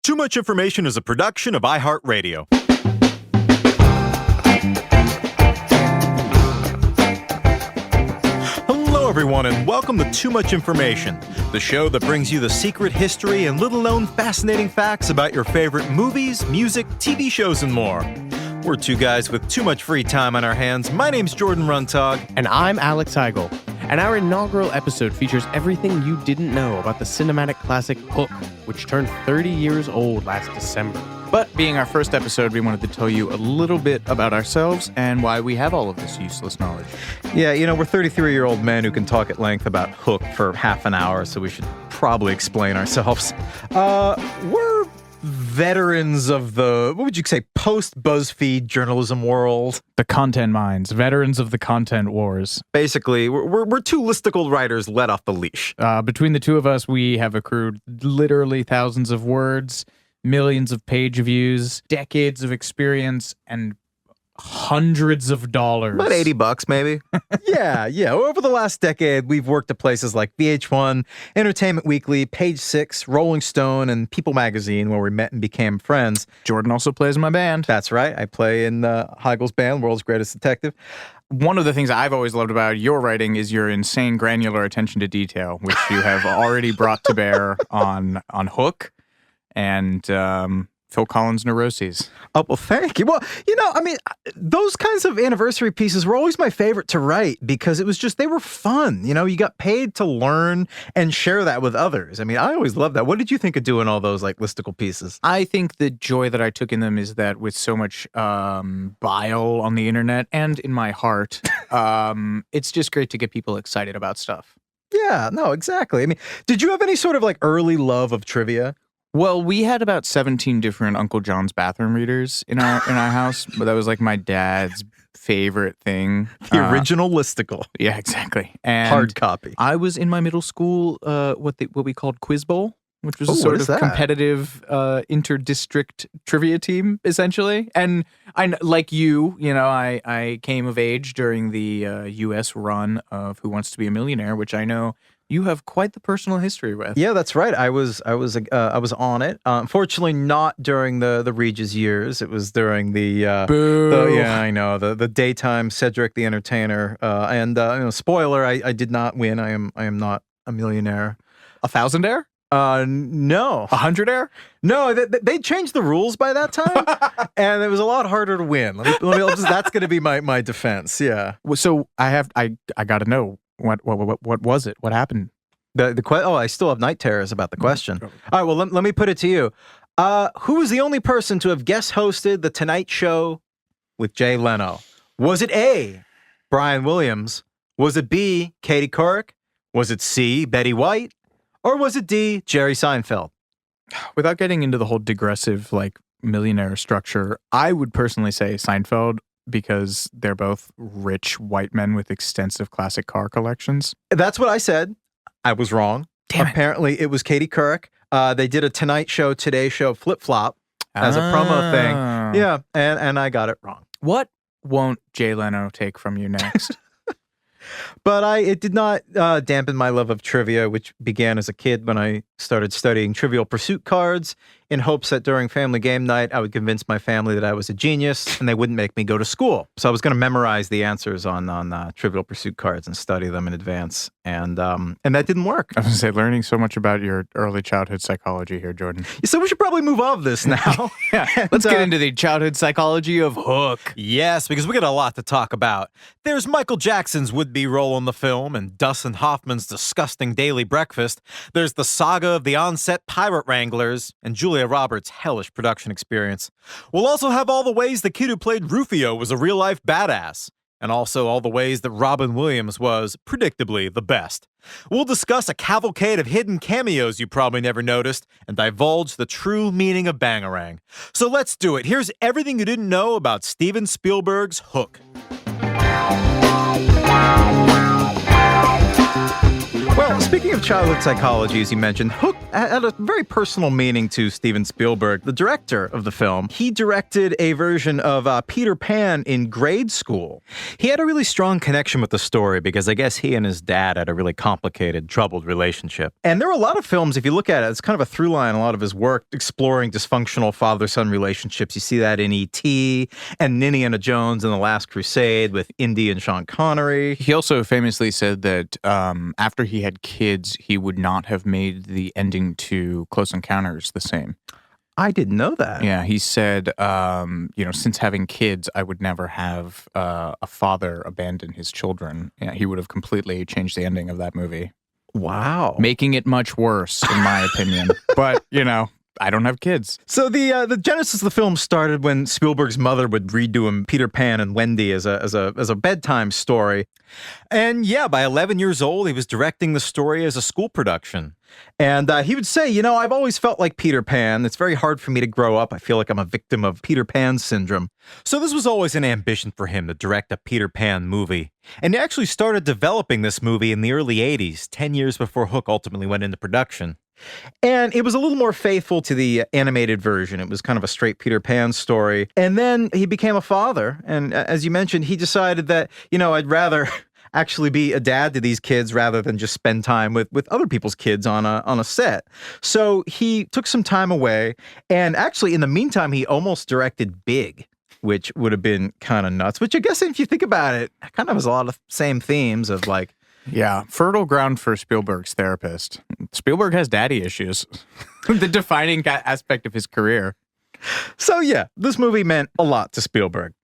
Too Much Information is a production of iHeart Radio. Hello, everyone, and welcome to Too Much Information, the show that brings you the secret history and little-known fascinating facts about your favorite movies, music, TV shows, and more. We're two guys with too much free time on our hands. My name's Jordan Runtagh. And I'm Alex Heigl. And our inaugural episode features everything you didn't know about the cinematic classic Hook, which turned 30 years old last December. But being our first episode, we wanted to tell you a little bit about ourselves and why we have all of this useless knowledge. Yeah, we're 33-year-old men who can talk at length about Hook for half an hour, so we should probably explain ourselves. We're veterans of the, what would you say, post-BuzzFeed journalism world. The content minds, veterans of the content wars. Basically, we're two listicle writers let off the leash. Between the two of us, we have accrued literally thousands of words, millions of page views, decades of experience, and hundreds of dollars. About $80 maybe. Yeah. Over the last decade, we've worked at places like VH1, Entertainment Weekly, Page Six, Rolling Stone, and People Magazine, where we met and became friends. Jordan also plays in my band. That's right. I play in Heigl's band, World's Greatest Detective. One of the things I've always loved about your writing is your insane granular attention to detail, which you have already brought to bear on Hook and Phil Collins' Neuroses. Oh, well, thank you. Well, those kinds of anniversary pieces were always my favorite to write because it was just, they were fun. You got paid to learn and share that with others. I always loved that. What did you think of doing all those listicle pieces? I think the joy that I took in them is that with so much bile on the internet and in my heart, it's just great to get people excited about stuff. Yeah, no, exactly. Did you have any sort of early love of trivia? Well, we had about 17 different Uncle John's bathroom readers in our house, but that was my dad's favorite thing. The original listicle. Yeah, exactly. And hard copy. I was in my middle school what we called Quiz Bowl, which was a sort of competitive inter-district trivia team, essentially. And like I came of age during the U.S. run of Who Wants to Be a Millionaire, which I know you have quite the personal history with. Yeah, that's right. I was on it. Unfortunately, not during the Regis years. It was during the the daytime Cedric the Entertainer. And spoiler, I did not win. I am not a millionaire. 1,000-aire? No. 100-aire? No, they changed the rules by that time, and it was a lot harder to win. That's going to be my defense. Yeah. Well, so I got to know. What was it? What happened? I still have night terrors about the question. All right, well, let me put it to you. Who was the only person to have guest hosted The Tonight Show with Jay Leno? Was it A, Brian Williams? Was it B, Katie Couric? Was it C, Betty White? Or was it D, Jerry Seinfeld? Without getting into the whole digressive, millionaire structure, I would personally say Seinfeld, because they're both rich white men with extensive classic car collections. That's what I said. I was wrong. Damn it. Apparently, it was Katie Couric. They did a Tonight Show, Today Show flip-flop as a promo thing. Yeah, and I got it wrong. What won't Jay Leno take from you next? But it did not dampen my love of trivia, which began as a kid when I started studying Trivial Pursuit cards in hopes that during family game night, I would convince my family that I was a genius and they wouldn't make me go to school. So I was going to memorize the answers on Trivial Pursuit cards and study them in advance. And that didn't work. I was going to say, learning so much about your early childhood psychology here, Jordan. So we should probably move off this now. Yeah, let's get into the childhood psychology of Hook. Yes, because we got a lot to talk about. There's Michael Jackson's would-be role in the film and Dustin Hoffman's disgusting daily breakfast. There's the saga of the on-set pirate wranglers and Julia Roberts' hellish production experience. We'll also have all the ways the kid who played Rufio was a real-life badass. And also all the ways that Robin Williams was, predictably, the best. We'll discuss a cavalcade of hidden cameos you probably never noticed and divulge the true meaning of bangarang. So let's do it. Here's everything you didn't know about Steven Spielberg's Hook. Well, speaking of childhood psychology, as you mentioned, Hook had a very personal meaning to Steven Spielberg, the director of the film. He directed a version of Peter Pan in grade school. He had a really strong connection with the story because I guess he and his dad had a really complicated, troubled relationship. And there are a lot of films, if you look at it, it's kind of a through line, a lot of his work exploring dysfunctional father-son relationships. You see that in E.T. and Indiana Jones and The Last Crusade with Indy and Sean Connery. He also famously said that after he had kids, he would not have made the ending to Close Encounters the same. I didn't know that. Yeah, he said, since having kids, I would never have a father abandon his children. Yeah, he would have completely changed the ending of that movie. Wow. Making it much worse, in my opinion. But, I don't have kids. So the genesis of the film started when Spielberg's mother would read to him Peter Pan and Wendy as a bedtime story. And yeah, by 11 years old, he was directing the story as a school production. And he would say, I've always felt like Peter Pan. It's very hard for me to grow up. I feel like I'm a victim of Peter Pan syndrome. So this was always an ambition for him to direct a Peter Pan movie. And he actually started developing this movie in the early 80s, 10 years before Hook ultimately went into production. And it was a little more faithful to the animated version. It was kind of a straight Peter Pan story. And then he became a father. And as you mentioned, he decided that, I'd rather actually be a dad to these kids rather than just spend time with other people's kids on a set. So he took some time away. And actually, in the meantime, he almost directed Big, which would have been kind of nuts. Which I guess if you think about it, kind of has a lot of same themes of like, yeah, fertile ground for Spielberg's therapist. Spielberg has daddy issues. The defining aspect of his career. So yeah, this movie meant a lot to Spielberg.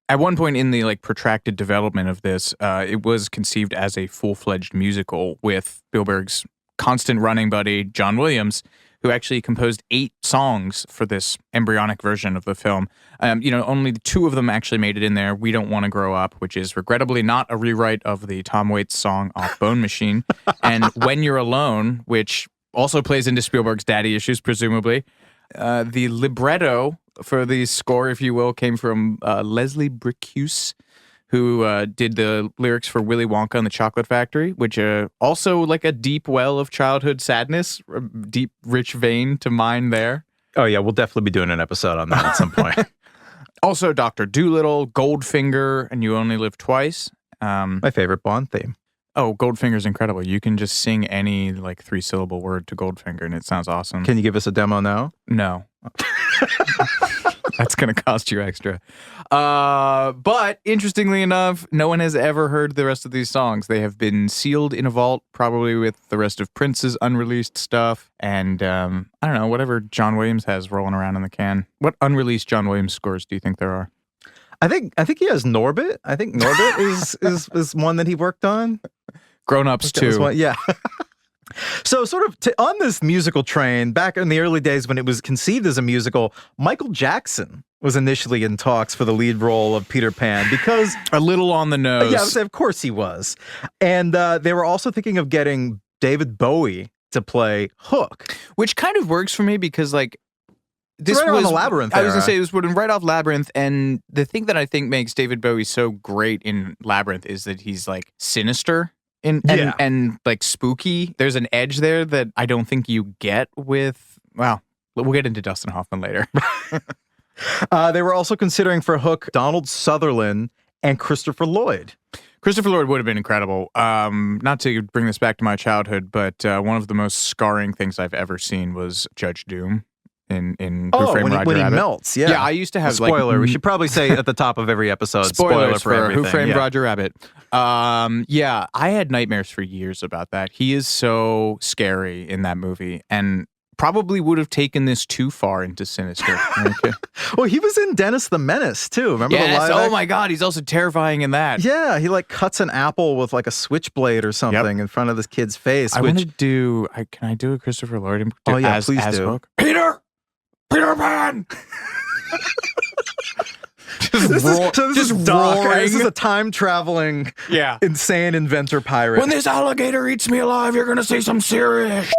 At one point in the protracted development of this, it was conceived as a full-fledged musical with Spielberg's constant running buddy, John Williams, who actually composed 8 songs for this embryonic version of the film. Only 2 of them actually made it in there. We Don't Want to Grow Up, which is regrettably not a rewrite of the Tom Waits song off Bone Machine, and When You're Alone, which also plays into Spielberg's daddy issues, presumably. The libretto for the score, if you will, came from Leslie Bricusse, who did the lyrics for Willy Wonka and the Chocolate Factory, which also like a deep well of childhood sadness, a deep, rich vein to mine there. Oh, yeah, we'll definitely be doing an episode on that at some point. Also, Dr. Dolittle, Goldfinger, and You Only Live Twice. My favorite Bond theme. Oh, Goldfinger's incredible. You can just sing any 3-syllable word to Goldfinger, and it sounds awesome. Can you give us a demo now? No. That's going to cost you extra. But interestingly enough, no one has ever heard the rest of these songs. They have been sealed in a vault, probably with the rest of Prince's unreleased stuff. And I don't know, whatever John Williams has rolling around in the can. What unreleased John Williams scores do you think there are? I think he has Norbit. I think Norbit is one that he worked on. Grown Ups too. Yeah. So sort of on this musical train, back in the early days when it was conceived as a musical, Michael Jackson was initially in talks for the lead role of Peter Pan because... A little on the nose. Yeah, I would say, of course he was. And they were also thinking of getting David Bowie to play Hook. Which kind of works for me because this was the Labyrinth era. I was going to say it was right off Labyrinth, and the thing that I think makes David Bowie so great in Labyrinth is that he's sinister. And spooky. There's an edge there that I don't think you get with, well, we'll get into Dustin Hoffman later. They were also considering for Hook Donald Sutherland and Christopher Lloyd. Christopher Lloyd would have been incredible. Not to bring this back to my childhood, but one of the most scarring things I've ever seen was Judge Doom. In Who Framed Roger Rabbit. He melts, yeah. Yeah, I used to have spoiler. We should probably say at the top of every episode, spoiler for everything. Who Framed Roger Rabbit. Yeah, I had nightmares for years about that. He is so scary in that movie, and probably would have taken this too far into sinister. Okay. Well, he was in Dennis the Menace too. Remember the live? Oh my God, he's also terrifying in that. Yeah, he cuts an apple with a switchblade or something in front of this kid's face. I want to do. Can I do a Christopher Lloyd? Please do. Hook? Peter Pan! This is Doc. This is a time-traveling, insane inventor pirate. When this alligator eats me alive, you're going to see some serious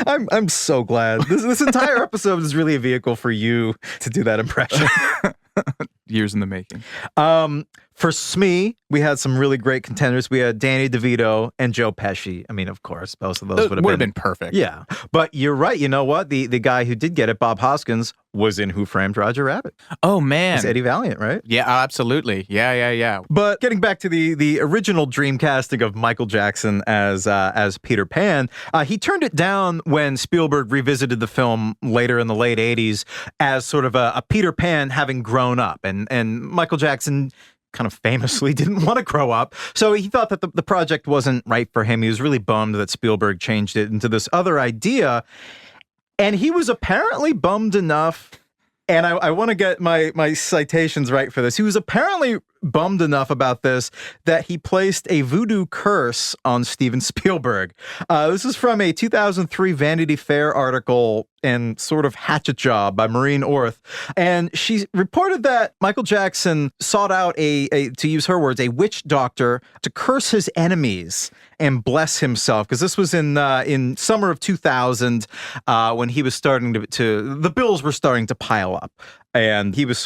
I'm so glad. This entire episode is really a vehicle for you to do that impression. years in the making. For Smee, we had some really great contenders. We had Danny DeVito and Joe Pesci. I mean, of course, both of those would have been perfect. Yeah, but you're right. You know what? The guy who did get it, Bob Hoskins, was in Who Framed Roger Rabbit. Oh man, it's Eddie Valiant, right? Yeah, absolutely. Yeah. But getting back to the original dream casting of Michael Jackson as Peter Pan, he turned it down when Spielberg revisited the film later in the late '80s as sort of a Peter Pan having grown up, and Michael Jackson kind of famously didn't want to grow up. So he thought that the project wasn't right for him. He was really bummed that Spielberg changed it into this other idea. And he was apparently bummed enough, and I want to get my citations right for this. He was apparently bummed enough about this that he placed a voodoo curse on Steven Spielberg. This is from a 2003 Vanity Fair article and sort of hatchet job by Maureen Orth. And she reported that Michael Jackson sought out to use her words, a witch doctor to curse his enemies and bless himself. Because this was in summer of 2000 when he was starting the bills were starting to pile up. And he was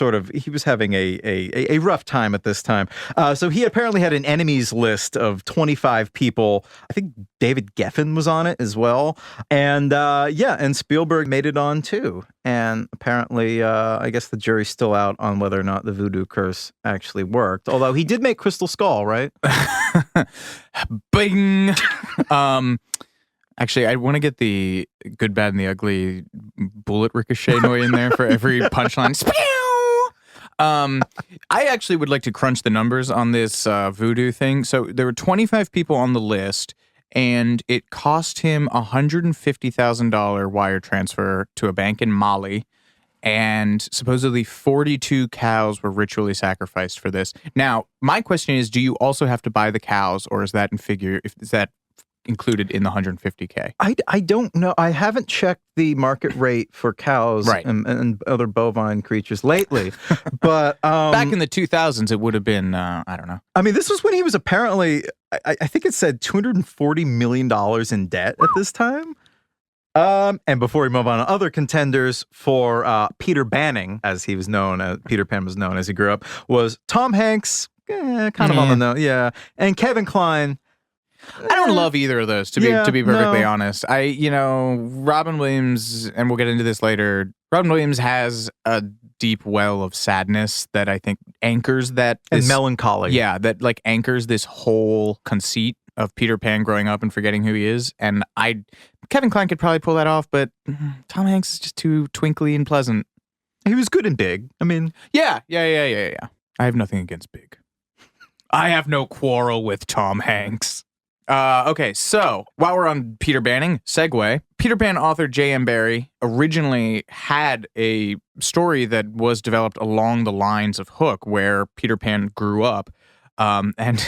having a rough time at this time. So he apparently had an enemies list of 25 people. I think David Geffen was on it as well. And and Spielberg made it on too. And apparently, I guess the jury's still out on whether or not the voodoo curse actually worked. Although he did make Crystal Skull, right? Bing! Actually, I want to get the good, bad, and the ugly bullet ricochet noise in there for every punchline. I actually would like to crunch the numbers on this voodoo thing. So there were 25 people on the list, and it cost him $150,000 wire transfer to a bank in Mali. And supposedly 42 cows were ritually sacrificed for this. Now, my question is, do you also have to buy the cows, or is that included in the $150K? I don't know. I haven't checked the market rate for cows and other bovine creatures lately. But back in the 2000s, it would have been, I don't know. I mean, this was when he was apparently, I think it said $240 million in debt at this time. And before we move on to other contenders for Peter Banning, as he was known, as Peter Pan was known as he grew up, was Tom Hanks, kind of on the note, and Kevin Kline. I don't love either of those, to be perfectly honest. Robin Williams, and we'll get into this later, Robin Williams has a deep well of sadness that I think anchors that. And melancholy. Yeah, that like anchors this whole conceit of Peter Pan growing up and forgetting who he is. And Kevin Kline could probably pull that off, but Tom Hanks is just too twinkly and pleasant. He was good in Big. I mean. Yeah. I have nothing against Big. I have no quarrel with Tom Hanks. Okay, so while we're on Peter Banning, segue. Peter Pan author J.M. Barrie originally had a story that was developed along the lines of Hook, where Peter Pan grew up. And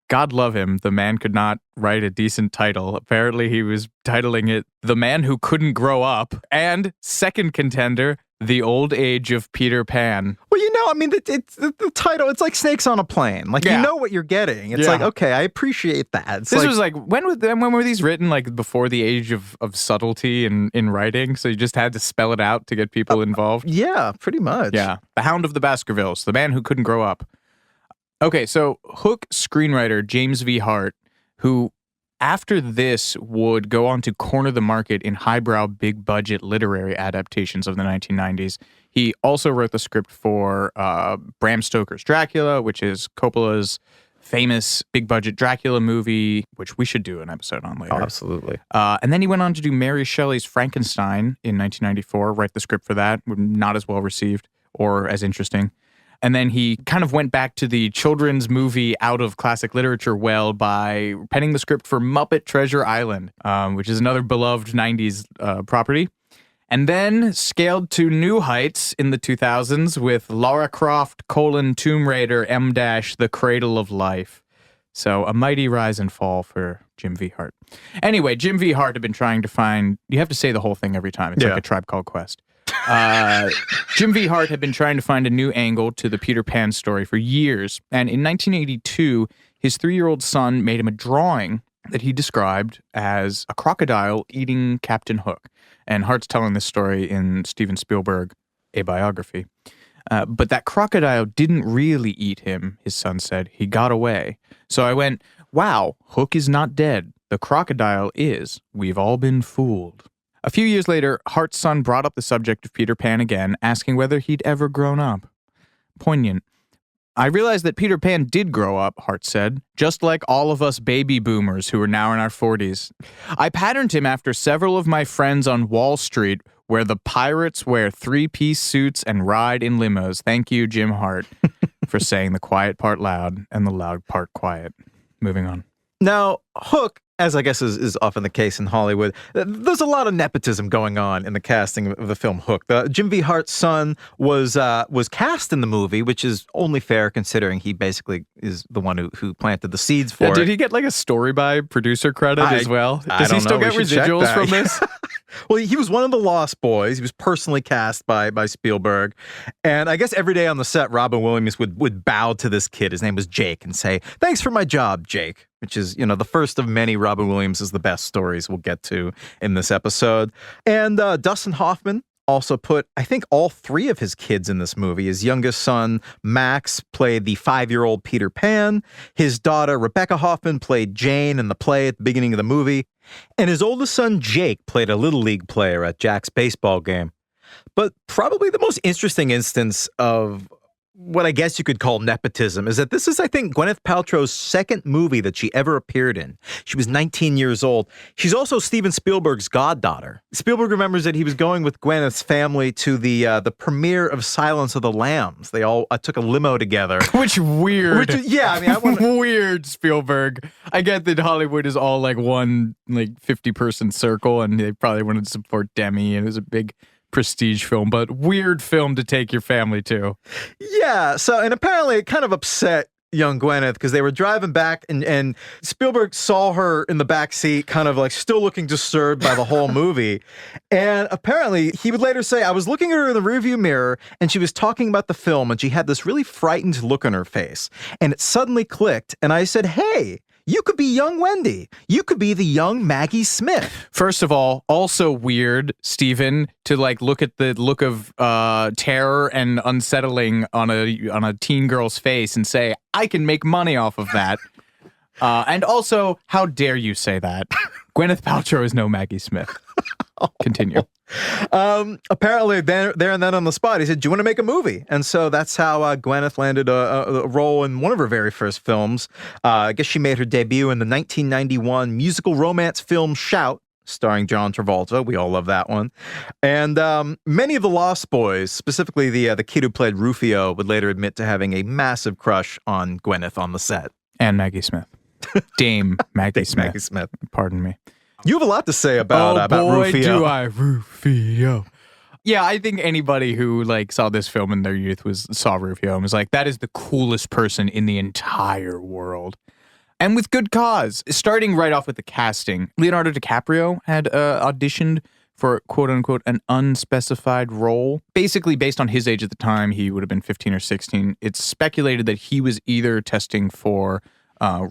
God love him, the man could not write a decent title. Apparently he was titling it The Man Who Couldn't Grow Up, and second contender, The Old Age of Peter Pan. Well, I mean, it's the title, it's like Snakes on a Plane. Like, you know what you're getting. It's like, okay, I appreciate that. This was like, when were these written? Like, before the age of subtlety in writing? So you just had to spell it out to get people involved? Yeah, pretty much. Yeah. The Hound of the Baskervilles, The Man Who Couldn't Grow Up. Okay, so Hook screenwriter James V. Hart, who after this would go on to corner the market in highbrow, big-budget literary adaptations of the 1990s. He also wrote the script for Bram Stoker's Dracula, which is Coppola's famous big-budget Dracula movie, which we should do an episode on later. Oh, absolutely. And then he went on to do Mary Shelley's Frankenstein in 1994, write the script for that, not as well received or as interesting. And then he kind of went back to the children's movie out of classic literature well by penning the script for Muppet Treasure Island, which is another beloved 90s property. And then scaled to new heights in the 2000s with Lara Croft, Tomb Raider, The Cradle of Life. So a mighty rise and fall for Jim V. Hart. Anyway, Jim V. Hart had been trying to find, you have to say the whole thing every time. It's like a Tribe Called Quest. Jim V. Hart had been trying to find a new angle to the Peter Pan story for years. And in 1982, his 3-year-old son made him a drawing that he described as a crocodile eating Captain Hook. And Hart's telling this story in Steven Spielberg, A Biography. But that crocodile didn't really eat him, his son said. He got away. So I went, wow, Hook is not dead. The crocodile is. We've all been fooled. A few years later, Hart's son brought up the subject of Peter Pan again, asking whether he'd ever grown up. Poignant. I realized that Peter Pan did grow up, Hart said, just like all of us baby boomers who are now in our 40s. I patterned him after several of my friends on Wall Street, where the pirates wear three-piece suits and ride in limos. Thank you, Jim Hart, for saying the quiet part loud and the loud part quiet. Moving on. Now, Hook, as I guess is often the case in Hollywood, there's a lot of nepotism going on in the casting of the film Hook. Jim V. Hart's son was cast in the movie, which is only fair considering he basically is the one who planted the seeds for it. Did he get like a story by producer credit as well? Does he still get residuals from this? Well, he was one of the Lost Boys. He was personally cast by Spielberg. And I guess every day on the set, Robin Williams would bow to this kid. His name was Jake, and say, "Thanks for my job, Jake," which is, the first of many Robin Williams is the best stories we'll get to in this episode. And Dustin Hoffman also put, I think, all three of his kids in this movie. His youngest son, Max, played the 5-year-old Peter Pan. His daughter, Rebecca Hoffman, played Jane in the play at the beginning of the movie. And his oldest son, Jake, played a Little League player at Jack's baseball game. But probably the most interesting instance of what I guess you could call nepotism is that this is, I think, Gwyneth Paltrow's second movie that she ever appeared in. She was 19 years old. She's also Steven Spielberg's goddaughter. Spielberg remembers that he was going with Gwyneth's family to the premiere of Silence of the Lambs. They all took a limo together. Weird. I mean, weird, Spielberg. I get that Hollywood is all like one 50-person circle, and they probably wanted to support Demi, and it was a big prestige film, but weird film to take your family to. Yeah, and apparently it kind of upset young Gwyneth because they were driving back and Spielberg saw her in the back seat kind of like still looking disturbed by the whole movie. And apparently he would later say, I was looking at her in the rearview mirror and she was talking about the film and she had this really frightened look on her face. And it suddenly clicked and I said, hey, you could be young Wendy. You could be the young Maggie Smith. First of all, also weird, Stephen, to look at the look of terror and unsettling on a teen girl's face and say, I can make money off of that. And also, how dare you say that? Gwyneth Paltrow is no Maggie Smith. Continue. Apparently, there and then on the spot, he said, do you want to make a movie? And so that's how Gwyneth landed a role in one of her very first films. I guess she made her debut in the 1991 musical romance film Shout, starring John Travolta. We all love that one. And many of the Lost Boys, specifically the kid who played Rufio, would later admit to having a massive crush on Gwyneth on the set. And Maggie Smith. Dame Maggie Smith. Maggie Smith. Pardon me. You have a lot to say about Rufio. Do I, Rufio. Yeah, I think anybody who saw this film in their youth saw Rufio and was like, that is the coolest person in the entire world. And with good cause. Starting right off with the casting, Leonardo DiCaprio had auditioned for quote-unquote an unspecified role. Basically, based on his age at the time, he would have been 15 or 16. It's speculated that he was either testing for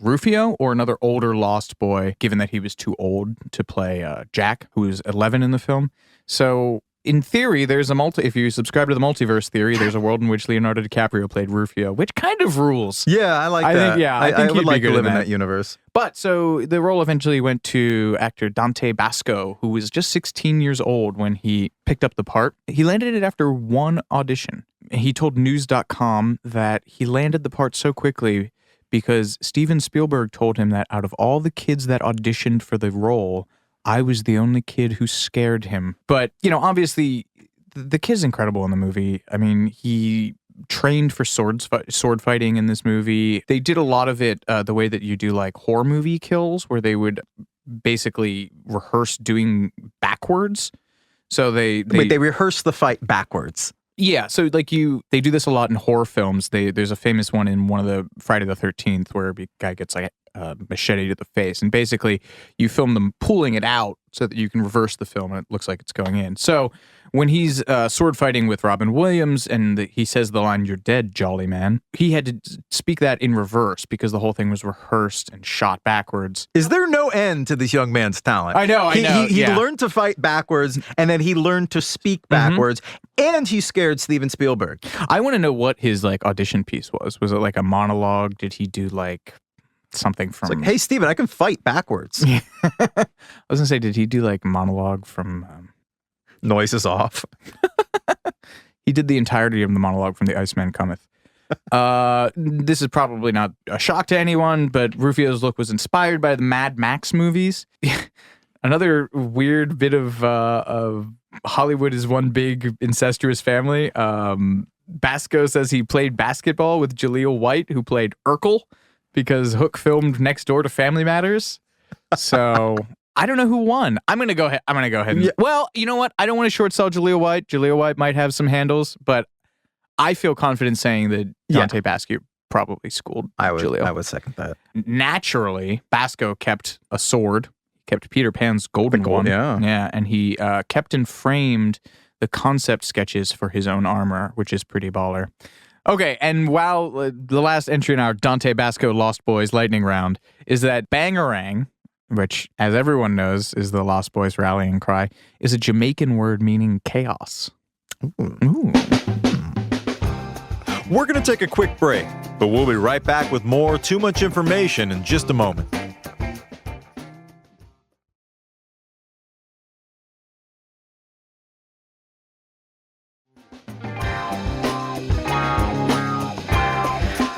Rufio or another older Lost Boy, given that he was too old to play Jack, who was 11 in the film. So, in theory, there's if you subscribe to the multiverse theory, there's a world in which Leonardo DiCaprio played Rufio, which kind of rules. Yeah, I like that. I think would like to live in that universe. But so the role eventually went to actor Dante Basco, who was just 16 years old when he picked up the part. He landed it after one audition. He told News.com that he landed the part so quickly because Steven Spielberg told him that out of all the kids that auditioned for the role, I was the only kid who scared him. But, obviously, the kid's incredible in the movie. I mean, he trained for sword fighting in this movie. They did a lot of it the way that you do, horror movie kills, where they would basically rehearse doing backwards. So they rehearse the fight backwards. Yeah, so they do this a lot in horror films. There's a famous one in one of the Friday the 13th where a guy gets machete to the face. And basically, you film them pulling it out so that you can reverse the film and it looks like it's going in. So when he's sword fighting with Robin Williams and he says the line, "You're dead, jolly man," he had to speak that in reverse because the whole thing was rehearsed and shot backwards. Is there no end to this young man's talent? I know. He learned to fight backwards, and then he learned to speak backwards, and he scared Steven Spielberg. I want to know what his audition piece was. Was it like a monologue? Did he do something from... It's like, hey, Steven, I can fight backwards. I was going to say, did he do monologue from... Noises off. He did the entirety of the monologue from The Iceman Cometh. This is probably not a shock to anyone, but Rufio's look was inspired by the Mad Max movies. Another weird bit of Hollywood is one big incestuous family. Basco says he played basketball with Jaleel White, who played Urkel, because Hook filmed next door to Family Matters. So I don't know who won. I'm gonna go ahead. And, well, you know what? I don't want to short sell Jaleel White. Jaleel White might have some handles, but I feel confident saying that Dante Basco probably schooled Jaleel. I would second that. Naturally, Basco kept a sword. Kept Peter Pan's golden one. Yeah, and he kept and framed the concept sketches for his own armor, which is pretty baller. Okay, and while the last entry in our Dante Basco Lost Boys lightning round is that bangarang, which, as everyone knows, is the Lost Boys rallying cry, is a Jamaican word meaning chaos. Ooh. We're going to take a quick break, but we'll be right back with more Too Much Information in just a moment.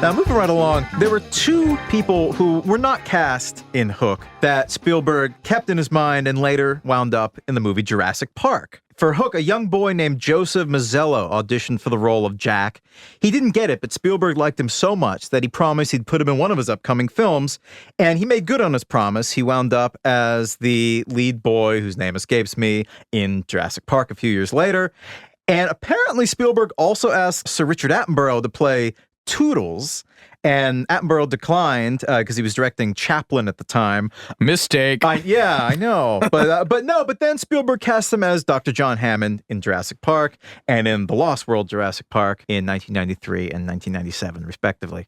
Now, moving right along, there were two people who were not cast in Hook that Spielberg kept in his mind and later wound up in the movie Jurassic Park. For Hook, a young boy named Joseph Mazzello auditioned for the role of Jack. He didn't get it, but Spielberg liked him so much that he promised he'd put him in one of his upcoming films, and he made good on his promise. He wound up as the lead boy, whose name escapes me, in Jurassic Park a few years later. And apparently Spielberg also asked Sir Richard Attenborough to play Toodles, and Attenborough declined because he was directing Chaplin at the time. Mistake. I know, but then Spielberg cast him as Dr. John Hammond in Jurassic Park and in The Lost World Jurassic Park in 1993 and 1997, respectively.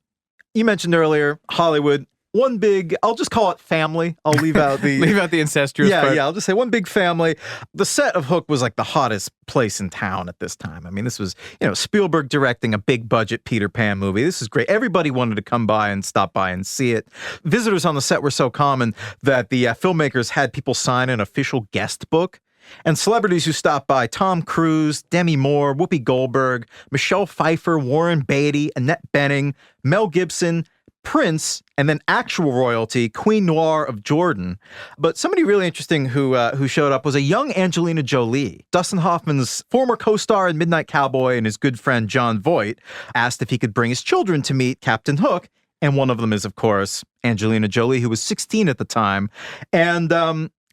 You mentioned earlier Hollywood. One big, I'll just call it family. I'll leave out the... leave out the incestuous part. Yeah, I'll just say one big family. The set of Hook was like the hottest place in town at this time. I mean, this was, Spielberg directing a big budget Peter Pan movie. This is great. Everybody wanted to come by and stop by and see it. Visitors on the set were so common that the filmmakers had people sign an official guest book. And celebrities who stopped by: Tom Cruise, Demi Moore, Whoopi Goldberg, Michelle Pfeiffer, Warren Beatty, Annette Bening, Mel Gibson, Prince, and then actual royalty, Queen Noir of Jordan. But somebody really interesting who showed up was a young Angelina Jolie. Dustin Hoffman's former co-star in Midnight Cowboy and his good friend Jon Voight asked if he could bring his children to meet Captain Hook, and one of them is, of course, Angelina Jolie, who was 16 at the time. And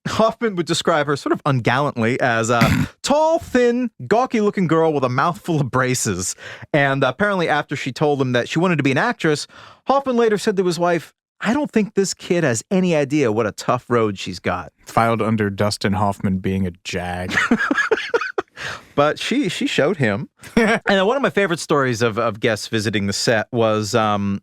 Hoffman would describe her sort of ungallantly as a tall, thin, gawky-looking girl with a mouthful of braces. And apparently after she told him that she wanted to be an actress, Hoffman later said to his wife, "I don't think this kid has any idea what a tough road she's got." Filed under Dustin Hoffman being a jag. But she showed him. And one of my favorite stories of guests visiting the set was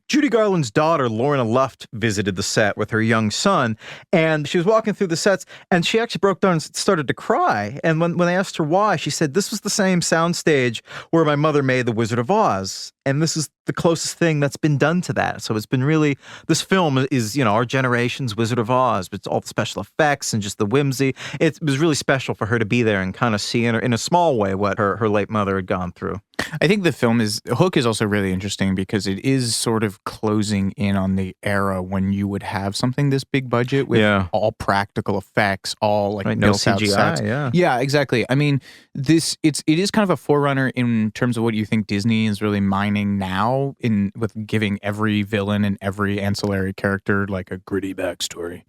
Judy Garland's daughter, Lorna Luft, visited the set with her young son. And she was walking through the sets, and she actually broke down and started to cry. And when they asked her why, she said, "This was the same soundstage where my mother made The Wizard of Oz. And this is the closest thing that's been done to that." So it's been really, this film is, our generation's Wizard of Oz. But it's all the special effects and just the whimsy. It was really special for her to be there and kind of see in a small way what her late mother had gone through. I think Hook is also really interesting because it is sort of closing in on the era when you would have something this big budget with all practical effects, all like no CGI. Yeah, exactly. I mean, it is kind of a forerunner in terms of what you think Disney is really mining now with giving every villain and every ancillary character like a gritty backstory.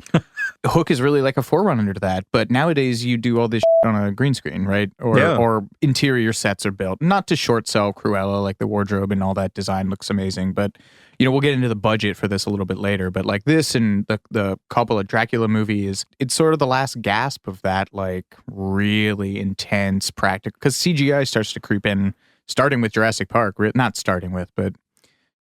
Hook is really like a forerunner to that, but nowadays you do all this shit on a green screen, right? Or interior sets are built, not to short short cell Cruella, like the wardrobe and all that design looks amazing. But, we'll get into the budget for this a little bit later. But like this and the Coppola Dracula movie it's sort of the last gasp of that, like really intense practical, because CGI starts to creep in, starting with Jurassic Park. Not starting with, but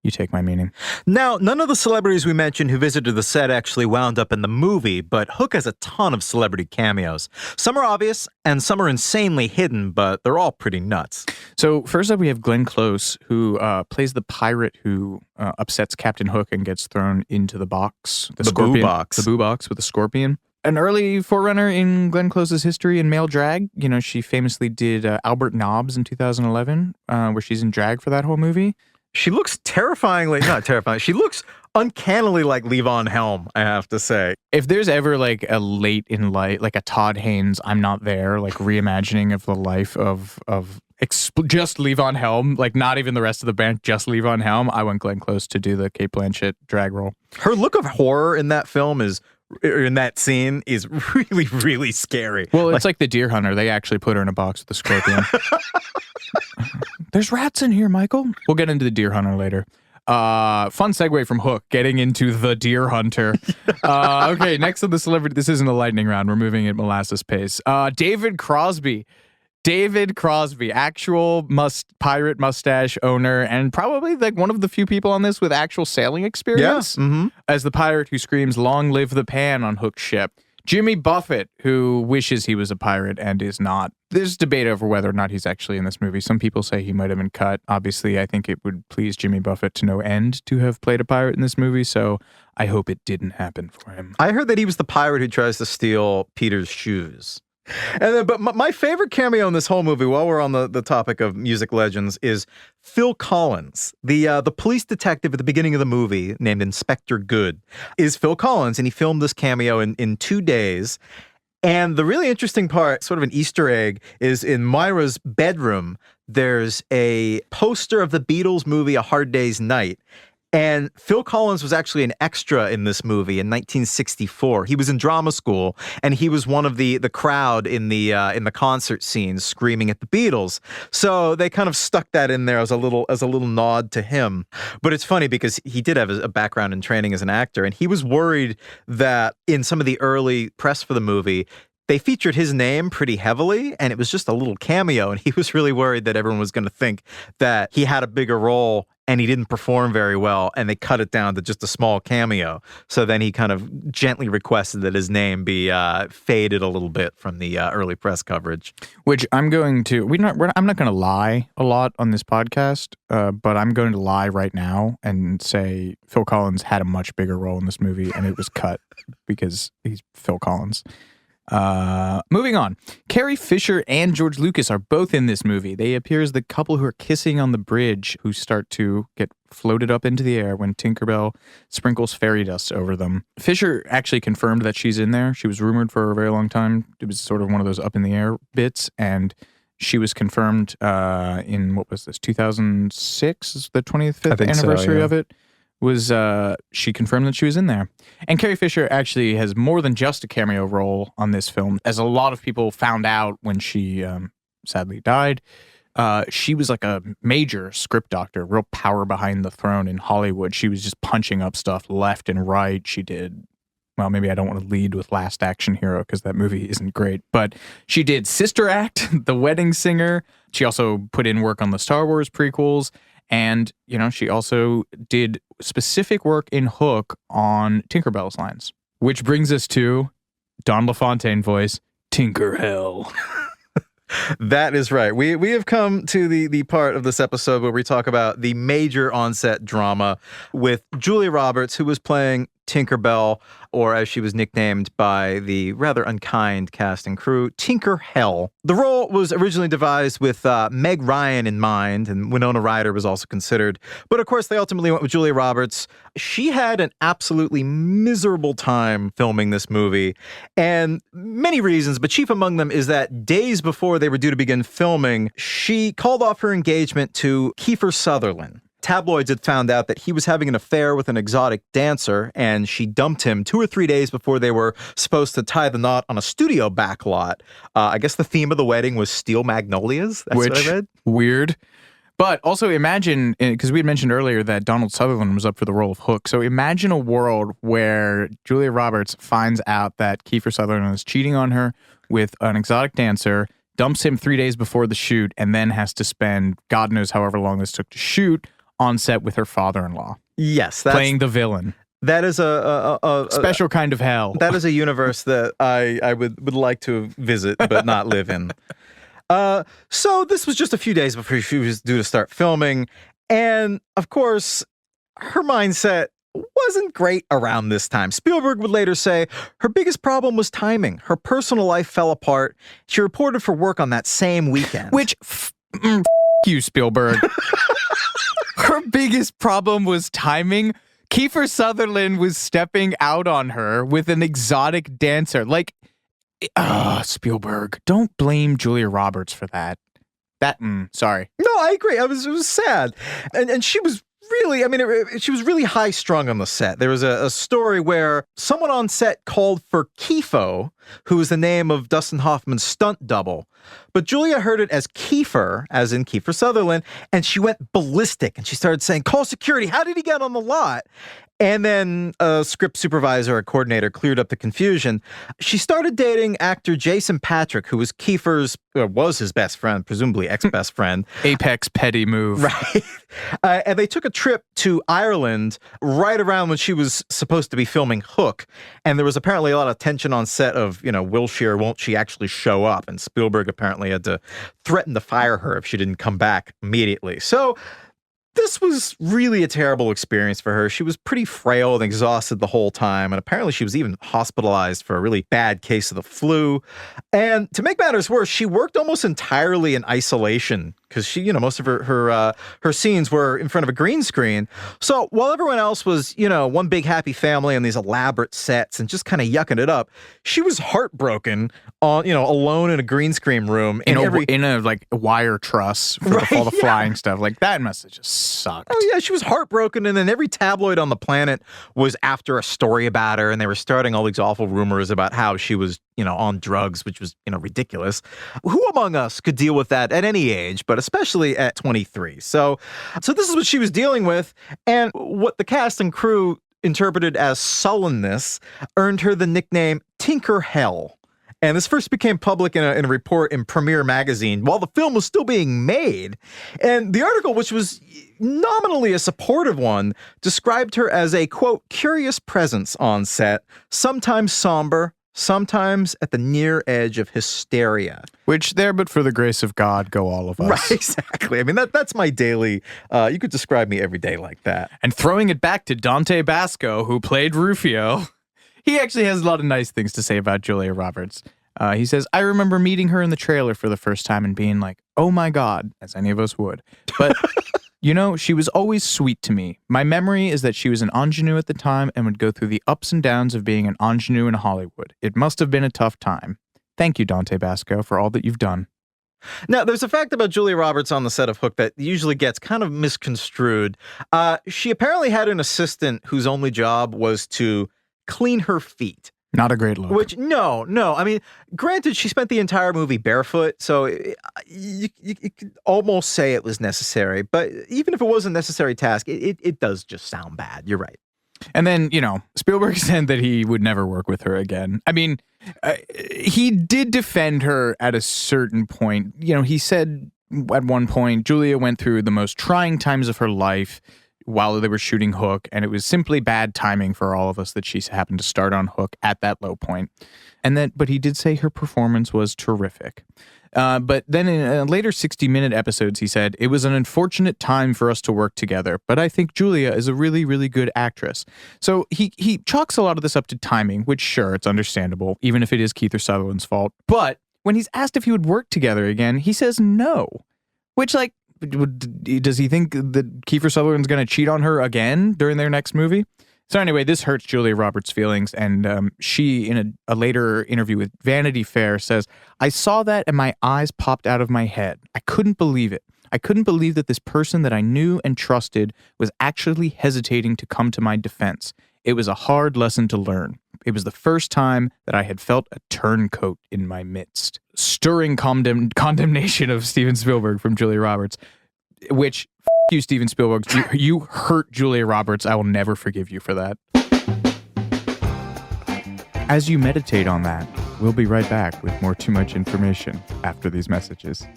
you take my meaning. Now, none of the celebrities we mentioned who visited the set actually wound up in the movie, but Hook has a ton of celebrity cameos. Some are obvious, and some are insanely hidden, but they're all pretty nuts. So first up, we have Glenn Close, who plays the pirate who upsets Captain Hook and gets thrown into the box. The scorpion, boo box. The boo box with the scorpion. An early forerunner in Glenn Close's history in male drag. She famously did Albert Nobbs in 2011, where she's in drag for that whole movie. She looks not terrifying. She looks uncannily like Levon Helm, I have to say. If there's ever like a late in life, like a Todd Haynes, I'm Not There, like reimagining of the life of just Levon Helm, like not even the rest of the band, just Levon Helm, I want Glenn Close to do the Cate Blanchett drag role. Her look of horror in that film in that scene is really, really scary. Well, it's like the Deer Hunter. They actually put her in a box with a scorpion. There's rats in here, Michael. We'll get into the Deer Hunter later. Fun segue from Hook, getting into the Deer Hunter. Okay, next on the celebrity. This isn't a lightning round. We're moving at molasses pace. David Crosby. David Crosby, actual pirate mustache owner, and probably like one of the few people on this with actual sailing experience. Yeah. Mm-hmm. As the pirate who screams, "Long live the pan" on Hook's ship. Jimmy Buffett, who wishes he was a pirate and is not. There's debate over whether or not he's actually in this movie. Some people say he might have been cut. Obviously, I think it would please Jimmy Buffett to no end to have played a pirate in this movie, so I hope it didn't happen for him. I heard that he was the pirate who tries to steal Peter's shoes. But my favorite cameo in this whole movie, while we're on the topic of music legends, is Phil Collins. The police detective at the beginning of the movie, named Inspector Good, is Phil Collins, and he filmed this cameo in 2 days. And the really interesting part, sort of an Easter egg, is in Myra's bedroom, there's a poster of the Beatles movie A Hard Day's Night. And Phil Collins was actually an extra in this movie in 1964. He was in drama school, and he was one of the crowd in the concert scene screaming at the Beatles. So they kind of stuck that in there as a little nod to him. But it's funny because he did have a background in training as an actor, and he was worried that in some of the early press for the movie, they featured his name pretty heavily, and it was just a little cameo, and he was really worried that everyone was going to think that he had a bigger role and he didn't perform very well, and they cut it down to just a small cameo. So then he kind of gently requested that his name be faded a little bit from the early press coverage. Which I'm going to, I'm not going to lie a lot on this podcast, but I'm going to lie right now and say Phil Collins had a much bigger role in this movie, and it was cut because he's Phil Collins. Moving on. Carrie Fisher and George Lucas are both in this movie. They appear as the couple who are kissing on the bridge, who start to get floated up into the air when Tinkerbell sprinkles fairy dust over them. Fisher actually confirmed that she's in there. She was rumored for a very long time. It was sort of one of those up in the air bits, and she was confirmed in, what was this, 2006 is the 25th anniversary of it. She confirmed that she was in there. And Carrie Fisher actually has more than just a cameo role on this film. As a lot of people found out when she sadly died, she was like a major script doctor, real power behind the throne in Hollywood. She was just punching up stuff left and right. She did, well, maybe I don't want to lead with Last Action Hero because that movie isn't great, but she did Sister Act, The Wedding Singer. She also put in work on the Star Wars prequels. And, she also did specific work in Hook on Tinkerbell's lines. Which brings us to Don LaFontaine voice, Tinker Hell. That is right. We have come to the part of this episode where we talk about the major on-set drama with Julia Roberts, who was playing Tinkerbell, or as she was nicknamed by the rather unkind cast and crew, Tinker Hell. The role was originally devised with Meg Ryan in mind, and Winona Ryder was also considered. But of course, they ultimately went with Julia Roberts. She had an absolutely miserable time filming this movie, and many reasons, but chief among them is that days before they were due to begin filming, she called off her engagement to Kiefer Sutherland. Tabloids had found out that he was having an affair with an exotic dancer, and she dumped him 2 or 3 days before they were supposed to tie the knot on a studio backlot. I guess the theme of the wedding was steel magnolias. That's what I read. Weird. But also imagine, because we had mentioned earlier that Donald Sutherland was up for the role of Hook. So imagine a world where Julia Roberts finds out that Kiefer Sutherland is cheating on her with an exotic dancer, dumps him 3 days before the shoot, and then has to spend God knows however long this took to shoot on set with her father-in-law. Yes. Playing the villain. That is a special kind of hell. That is a universe that I would like to visit but not live in. So this was just a few days before she was due to start filming. And of course, her mindset wasn't great around this time. Spielberg would later say her biggest problem was timing. Her personal life fell apart. She reported for work on that same weekend. Which, you, Spielberg. Her biggest problem was timing. Kiefer Sutherland was stepping out on her with an exotic dancer. Like, Spielberg, don't blame Julia Roberts for that. Sorry. No, I agree. It was sad. And she was really, she was really high strung on the set. There was a story where someone on set called for Kifo, who was the name of Dustin Hoffman's stunt double. But Julia heard it as Kiefer, as in Kiefer Sutherland, and she went ballistic and she started saying, "Call security. How did he get on the lot?" And then a script supervisor or coordinator cleared up the confusion. She started dating actor Jason Patrick, who was was his best friend, presumably ex-best friend. Apex petty move. Right. And they took a trip to Ireland right around when she was supposed to be filming Hook. And there was apparently a lot of tension on set of, will she or won't she actually show up? And Spielberg apparently had to threaten to fire her if she didn't come back immediately. So this was really a terrible experience for her. She was pretty frail and exhausted the whole time, and apparently she was even hospitalized for a really bad case of the flu. And to make matters worse, she worked almost entirely in isolation because she, most of her scenes were in front of a green screen. So while everyone else was, one big happy family on these elaborate sets and just kind of yucking it up, she was heartbroken on, alone in a green screen room in a like wire truss for all the flying stuff. Like that must have just sucked. Oh yeah, she was heartbroken, and then every tabloid on the planet was after a story about her, and they were starting all these awful rumors about how she was, on drugs, which was, ridiculous. Who among us could deal with that at any age, but especially at 23? So this is what she was dealing with, and what the cast and crew interpreted as sullenness earned her the nickname Tinker Hell. And this first became public in a report in Premiere magazine while the film was still being made. And the article, which was nominally a supportive one, described her as a, quote, curious presence on set, sometimes somber, sometimes at the near edge of hysteria. Which there, but for the grace of God, go all of us. Right, exactly. That's my daily, you could describe me every day like that. And throwing it back to Dante Basco, who played Rufio, he actually has a lot of nice things to say about Julia Roberts. He says, "I remember meeting her in the trailer for the first time and being like, oh my God, as any of us would. But, she was always sweet to me. My memory is that she was an ingenue at the time and would go through the ups and downs of being an ingenue in Hollywood. It must have been a tough time. Thank you, Dante Basco, for all that you've done." Now, there's a fact about Julia Roberts on the set of Hook that usually gets kind of misconstrued. She apparently had an assistant whose only job was to clean her feet. Not a great look. Which, no. Granted, she spent the entire movie barefoot, so you could almost say it was necessary. But even if it wasn't a necessary task, it does just sound bad. You're right. And then, Spielberg said that he would never work with her again. He did defend her at a certain point. He said at one point, Julia went through the most trying times of her life while they were shooting Hook, and it was simply bad timing for all of us that she happened to start on Hook at that low point. But he did say her performance was terrific. But then in later 60-minute episodes, he said, "It was an unfortunate time for us to work together, but I think Julia is a really, really good actress." So he chalks a lot of this up to timing, which sure, it's understandable, even if it is Kiefer Sutherland's fault. But when he's asked if he would work together again, he says no, which does he think that Kiefer Sutherland's going to cheat on her again during their next movie? So anyway, this hurts Julia Roberts' feelings, and she, in a later interview with Vanity Fair, says, "I saw that and my eyes popped out of my head. I couldn't believe it. I couldn't believe that this person that I knew and trusted was actually hesitating to come to my defense. It was a hard lesson to learn. It was the first time that I had felt a turncoat in my midst." Stirring condemnation of Steven Spielberg from Julia Roberts. which, you, Steven Spielberg, you hurt Julia Roberts. I will never forgive you for that. As you meditate on that, we'll be right back with more Too Much Information after these messages.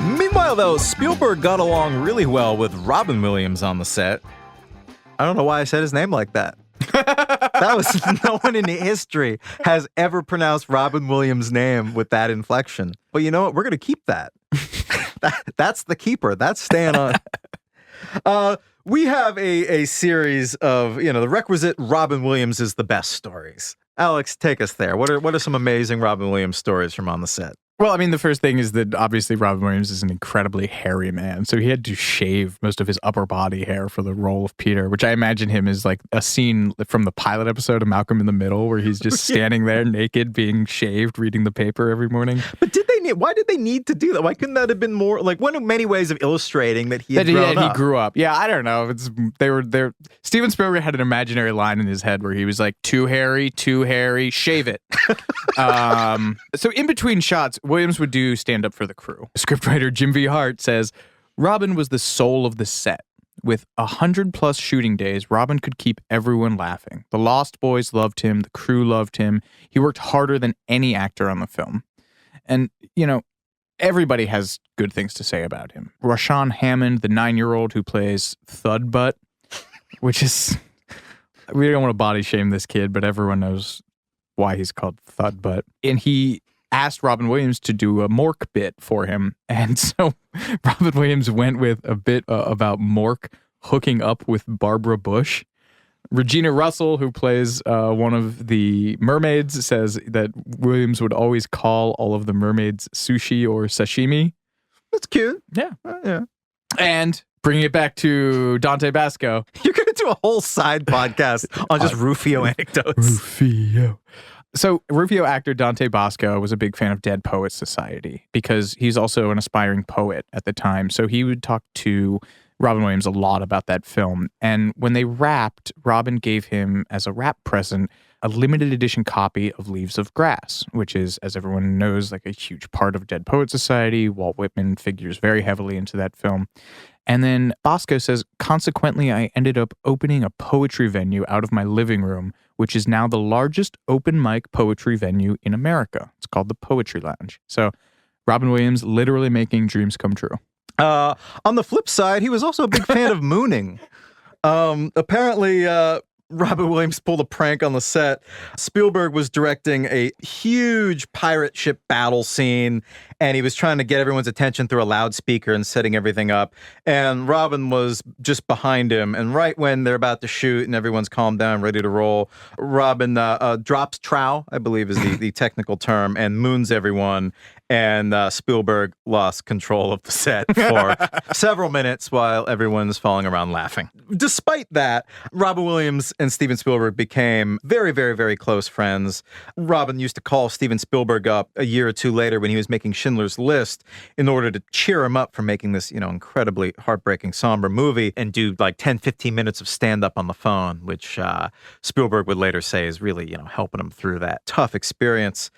Meanwhile, though, Spielberg got along really well with Robin Williams on the set. I don't know why I said his name like that. That was no one in history has ever pronounced Robin Williams' name with that inflection. But you know what? We're going to keep that. That's the keeper. That's staying on. We have a series of, the requisite Robin Williams is the best stories. Alex, take us there. What are some amazing Robin Williams stories from on the set? Well, I mean, the first thing is that obviously Robin Williams is an incredibly hairy man, so he had to shave most of his upper body hair for the role of Peter, which I imagine him as like a scene from the pilot episode of Malcolm in the Middle, where he's just standing there naked, being shaved, reading the paper every morning. But why did they need to do that? Why couldn't that have been more like one of many ways of illustrating that he had grown up? He grew up. Yeah, I don't know. Steven Spielberg had an imaginary line in his head where he was like, too hairy, shave it. So in between shots, Williams would do stand up for the crew. Scriptwriter Jim V. Hart says, Robin was the soul of the set. With 100+ shooting days, Robin could keep everyone laughing. The Lost Boys loved him. The crew loved him. He worked harder than any actor on the film. And, everybody has good things to say about him. Rashawn Hammond, the 9-year-old who plays Thud Butt, which is, we don't want to body shame this kid, but everyone knows why he's called Thud Butt. And he asked Robin Williams to do a Mork bit for him. And so Robin Williams went with a bit about Mork hooking up with Barbara Bush. Regina Russell, who plays one of the mermaids, says that Williams would always call all of the mermaids sushi or sashimi. That's cute. Yeah. Yeah. And bringing it back to Dante Basco. You're going to do a whole side podcast on just Rufio anecdotes. Rufio. So Rufio actor Dante Basco was a big fan of Dead Poets Society because he's also an aspiring poet at the time. So he would talk to Robin Williams a lot about that film. And when they wrapped, Robin gave him as a wrap present a limited edition copy of Leaves of Grass, which is, as everyone knows, like a huge part of Dead Poets Society. Walt Whitman figures very heavily into that film. And then Bosco says, consequently, I ended up opening a poetry venue out of my living room, which is now the largest open mic poetry venue in America. It's called the Poetry Lounge. So Robin Williams literally making dreams come true. On the flip side, he was also a big fan of mooning. Apparently, Robin Williams pulled a prank on the set. Spielberg was directing a huge pirate ship battle scene, and he was trying to get everyone's attention through a loudspeaker and setting everything up. And Robin was just behind him. And right when they're about to shoot and everyone's calmed down, ready to roll, Robin drops trow, I believe is the technical term, and moons everyone. And Spielberg lost control of the set for several minutes while everyone's falling around laughing. Despite that, Robin Williams and Steven Spielberg became very, very, very close friends. Robin used to call Steven Spielberg up a year or two later when he was making Schindler's List in order to cheer him up for making this, incredibly heartbreaking, somber movie and do like 10, 15 minutes of stand-up on the phone, which Spielberg would later say is really, helping him through that tough experience.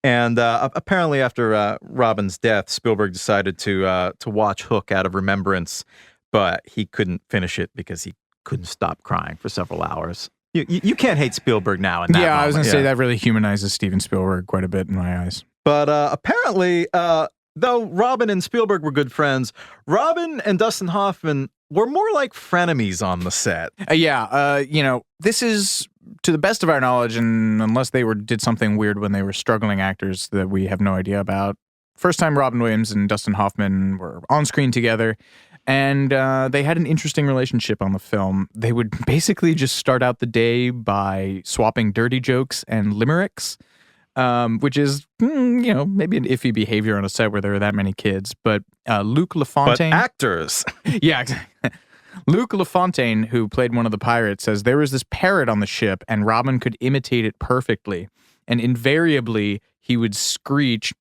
And apparently after Robin's death, Spielberg decided to watch Hook out of remembrance, but he couldn't finish it because he couldn't stop crying for several hours. You can't hate Spielberg now in that moment. I was going to say that really humanizes Steven Spielberg quite a bit in my eyes. But apparently, though Robin and Spielberg were good friends, Robin and Dustin Hoffman were more like frenemies on the set. This is, to the best of our knowledge, and unless they did something weird when they were struggling actors that we have no idea about, first time Robin Williams and Dustin Hoffman were on screen together, and they had an interesting relationship on the film. They would basically just start out the day by swapping dirty jokes and limericks, which is, maybe an iffy behavior on a set where there are that many kids. But Luc Lafontaine... But actors. Yeah, exactly. Luc Lafontaine, who played one of the pirates, says there was this parrot on the ship and Robin could imitate it perfectly. And invariably, he would screech,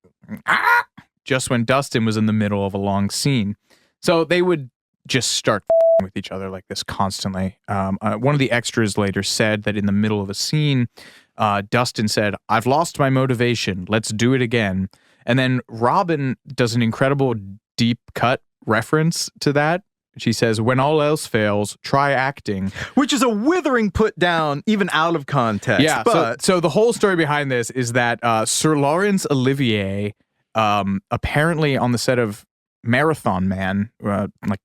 just when Dustin was in the middle of a long scene. So they would just start with each other like this constantly. One of the extras later said that in the middle of a scene, Dustin said, "I've lost my motivation. Let's do it again." And then Robin does an incredible deep cut reference to that. She says, "When all else fails, try acting." Which is a withering put down, even out of context. Yeah, but so the whole story behind this is that Sir Laurence Olivier, apparently on the set of Marathon Man, like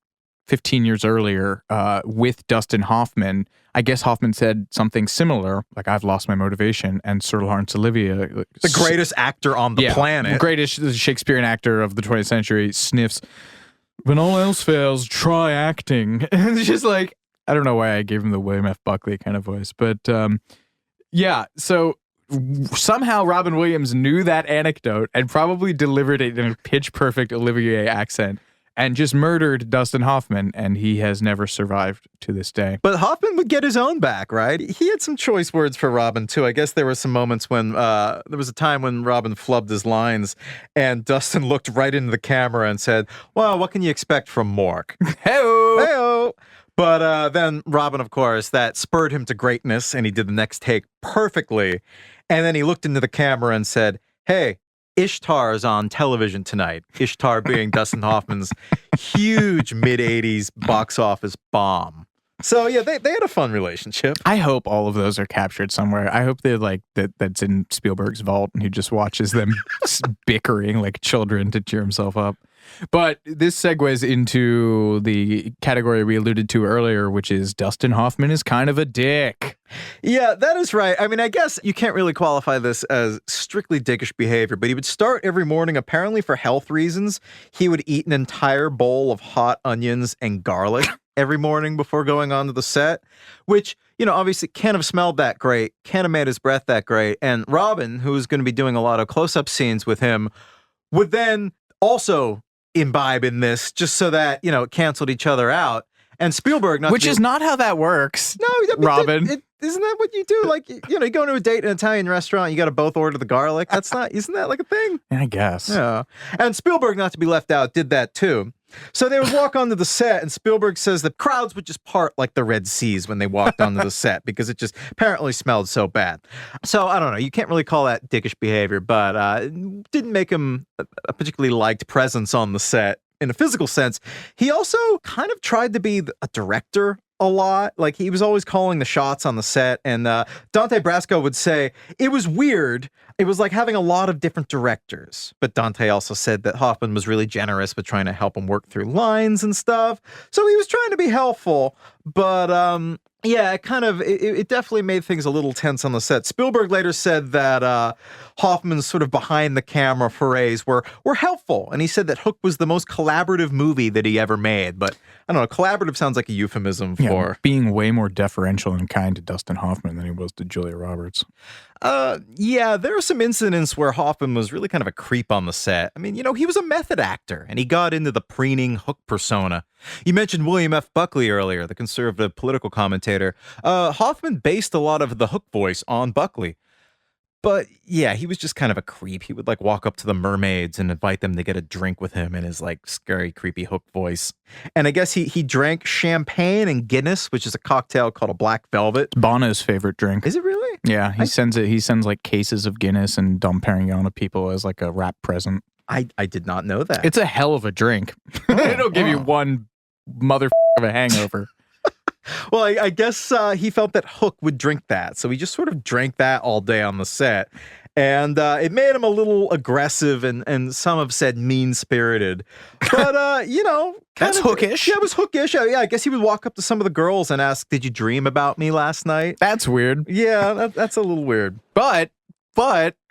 15 years earlier, with Dustin Hoffman, I guess Hoffman said something similar, like, "I've lost my motivation," and Sir Laurence Olivier, the greatest actor on the planet, the greatest Shakespearean actor of the 20th century, sniffs, "When all else fails, try acting." And it's just like, I don't know why I gave him the William F. Buckley kind of voice, but yeah, so somehow Robin Williams knew that anecdote and probably delivered it in a pitch-perfect Olivier accent and just murdered Dustin Hoffman, and he has never survived to this day. But Hoffman would get his own back, right? He had some choice words for Robin, too. I guess there were some moments when there was a time when Robin flubbed his lines, and Dustin looked right into the camera and said, "Well, what can you expect from Mork?" Hey-o! Hey-o! But then Robin, of course, that spurred him to greatness, and he did the next take perfectly. And then he looked into the camera and said, "Hey, Ishtar's on television tonight." Ishtar being Dustin Hoffman's huge mid-'80s box office bomb. So yeah, they had a fun relationship. I hope all of those are captured somewhere. I hope they're like that's in Spielberg's vault and he just watches them bickering like children to cheer himself up. But this segues into the category we alluded to earlier, which is Dustin Hoffman is kind of a dick. Yeah, that is right. I mean, I guess you can't really qualify this as strictly dickish behavior, but he would start every morning, apparently for health reasons. He would eat an entire bowl of hot onions and garlic every morning before going on to the set, which, you know, obviously can't have smelled that great, can't have made his breath that great. And Robin, who was going to be doing a lot of close-up scenes with him, would then also imbibe in this just so that, you know, it canceled each other out. And Spielberg, which is not how that works. No, I mean, Robin. Isn't that what you do? Like, you know, you go to a date in an Italian restaurant, you got to both order the garlic. Isn't that like a thing? I guess. Yeah. And Spielberg, not to be left out, did that too. So they would walk onto the set, and Spielberg says the crowds would just part like the Red Seas when they walked onto the set because it just apparently smelled so bad. So I don't know. You can't really call that dickish behavior, but didn't make him a particularly liked presence on the set in a physical sense. He also kind of tried to be a director a lot. Like, he was always calling the shots on the set, and Dante Brasco would say it was weird. It was like having a lot of different directors. But Dante also said that Hoffman was really generous with trying to help him work through lines and stuff. So he was trying to be helpful, but yeah, it definitely made things a little tense on the set. Spielberg later said that Hoffman's sort of behind the camera forays were helpful, and he said that Hook was the most collaborative movie that he ever made. But I don't know, collaborative sounds like a euphemism for being way more deferential and kind to Dustin Hoffman than he was to Julia Roberts. Yeah, there are some incidents where Hoffman was really kind of a creep on the set. I mean, you know, he was a method actor, and he got into the preening Hook persona. You mentioned William F. Buckley earlier, the conservative political commentator. Hoffman based a lot of the Hook voice on Buckley. But yeah, he was just kind of a creep. He would like walk up to the mermaids and invite them to get a drink with him in his like scary, creepy Hook voice. And I guess he drank champagne and Guinness, which is a cocktail called a black velvet. Bono's favorite drink. Is it really? Yeah, he sends like cases of Guinness and Dom Perignon to people as like a wrap present. I did not know that. It's a hell of a drink. It'll give you one mother of a hangover. Well, I guess he felt that Hook would drink that, so he just sort of drank that all day on the set. And it made him a little aggressive and some have said mean-spirited. But, you know... That's hookish. Yeah, it was hookish. Yeah, I guess he would walk up to some of the girls and ask, "Did you dream about me last night?" That's weird. Yeah, that's a little weird. But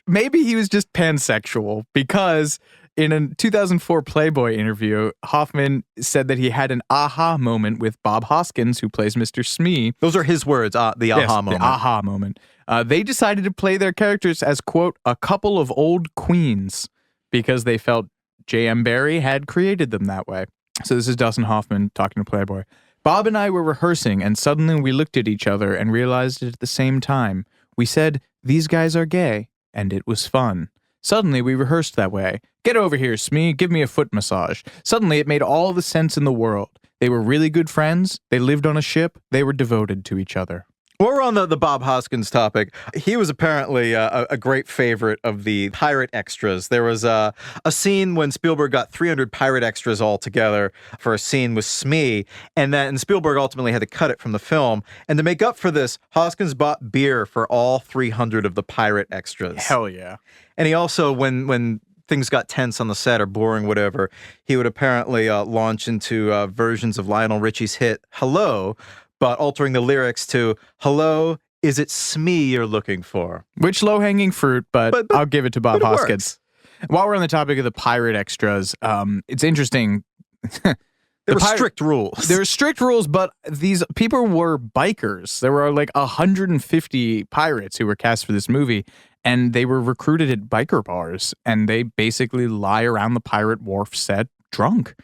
maybe he was just pansexual, because in a 2004 Playboy interview, Hoffman said that he had an aha moment with Bob Hoskins, who plays Mr. Smee. Those are his words, the aha moment. The aha moment. They decided to play their characters as, quote, a couple of old queens, because they felt J.M. Barrie had created them that way. So this is Dustin Hoffman talking to Playboy. "Bob and I were rehearsing, and suddenly we looked at each other and realized it at the same time. We said, 'These guys are gay,' and it was fun. Suddenly we rehearsed that way. 'Get over here, Smee, give me a foot massage.' Suddenly it made all the sense in the world. They were really good friends. They lived on a ship. They were devoted to each other. While we're on the Bob Hoskins topic, he was apparently a great favorite of the pirate extras. There was a scene when Spielberg got 300 pirate extras all together for a scene with Smee, and Spielberg ultimately had to cut it from the film. And to make up for this, Hoskins bought beer for all 300 of the pirate extras. Hell yeah. And he also, when things got tense on the set or boring, whatever, he would apparently launch into versions of Lionel Richie's hit, Hello, but altering the lyrics to, hello, is it Smee you're looking for? Which low-hanging fruit, but I'll give it to Bob Hoskins. Works. While we're on the topic of the pirate extras, it's interesting. There were strict rules. There were strict rules, but these people were bikers. There were like 150 pirates who were cast for this movie, and they were recruited at biker bars, and they basically lie around the pirate wharf set drunk.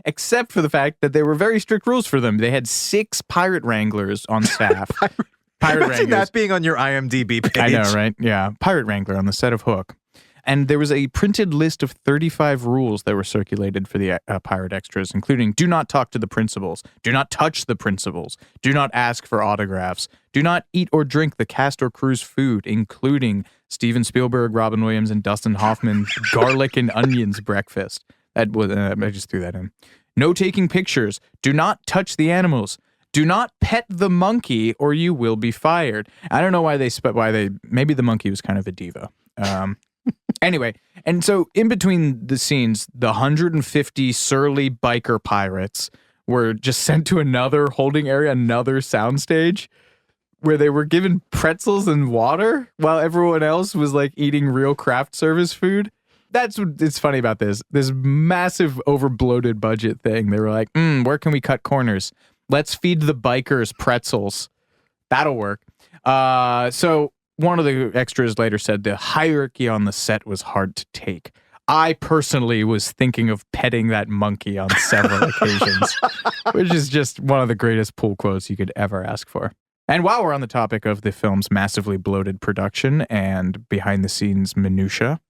Except for the fact that there were very strict rules for them. They had 6 pirate wranglers on staff. Pirate Imagine that being on your IMDb page. I know, right? Yeah. Pirate wrangler on the set of Hook. And there was a printed list of 35 rules that were circulated for the pirate extras, including do not talk to the principals, do not touch the principals, do not ask for autographs, do not eat or drink the cast or crew's food, including Steven Spielberg, Robin Williams, and Dustin Hoffman garlic and onions breakfast. I just threw that in. No taking pictures. Do not touch the animals. Do not pet the monkey or you will be fired. I don't know why maybe the monkey was kind of a diva. Anyway, and so in between the scenes, the 150 surly biker pirates were just sent to another holding area, another soundstage, where they were given pretzels and water while everyone else was like eating real craft service food. That's what's funny about this massive over-bloated budget thing. They were like, where can we cut corners? Let's feed the bikers pretzels. That'll work. So one of the extras later said the hierarchy on the set was hard to take. I personally was thinking of petting that monkey on several occasions, which is just one of the greatest pull quotes you could ever ask for. And while we're on the topic of the film's massively bloated production and behind-the-scenes minutia,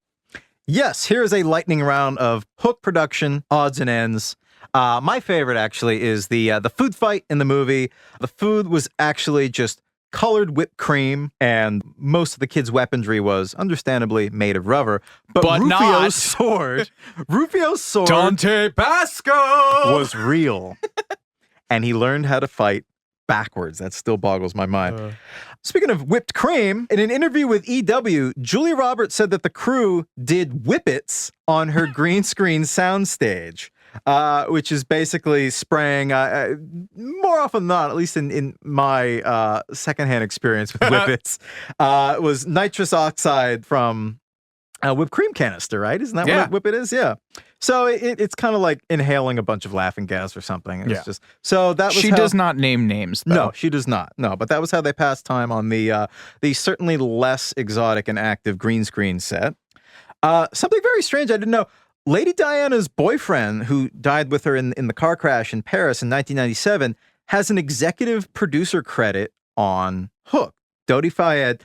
yes, here's a lightning round of Hook production, odds and ends. My favorite, actually, is the food fight in the movie. The food was actually just colored whipped cream, and most of the kids' weaponry was understandably made of rubber. But Rufio's sword, Dante Basco, was real. And he learned how to fight backwards. That still boggles my mind. Speaking of whipped cream, in an interview with EW, Julia Roberts said that the crew did whippets on her green screen soundstage, which is basically spraying, more often than not, at least in my secondhand experience with whippets, was nitrous oxide from a whipped cream canister, right? Isn't that what a whippet is? Yeah. So it's kind of like inhaling a bunch of laughing gas or something. It's just so that was she does not name names, though. No, she does not. No, but that was how they passed time on the certainly less exotic and active green screen set. Something very strange I didn't know. Lady Diana's boyfriend, who died with her in the car crash in Paris in 1997, has an executive producer credit on Hook. Dodi Fayed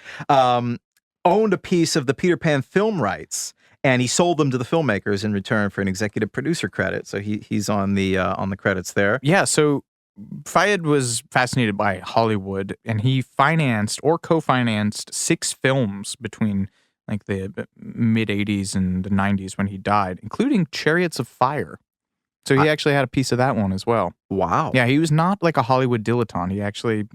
owned a piece of the Peter Pan film rights, and he sold them to the filmmakers in return for an executive producer credit. So he's on the credits there. Yeah. So Fayed was fascinated by Hollywood, and he financed or co-financed 6 films between like the mid 80s and the 90s when he died, including Chariots of Fire. So he actually had a piece of that one as well. Wow. Yeah, he was not like a Hollywood dilettante. He actually,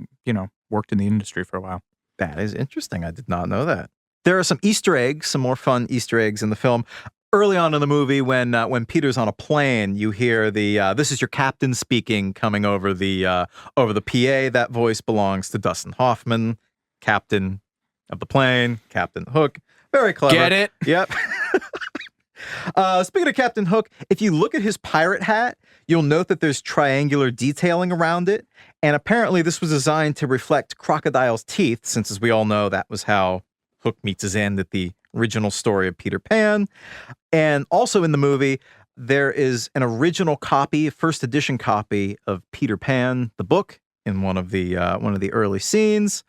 worked in the industry for a while. That is interesting. I did not know that. There are some Easter eggs, some more fun Easter eggs in the film. Early on in the movie, when Peter's on a plane, you hear the "This is your captain speaking" coming over the PA. That voice belongs to Dustin Hoffman, captain of the plane, Captain Hook. Very clever. Get it? Yep. Speaking of Captain Hook, if you look at his pirate hat, you'll note that there's triangular detailing around it. And apparently this was designed to reflect crocodile's teeth, since, as we all know, that was how Hook meets his end at the original story of Peter Pan. And also in the movie, there is an original copy, first edition copy of Peter Pan, the book, in one of the early scenes.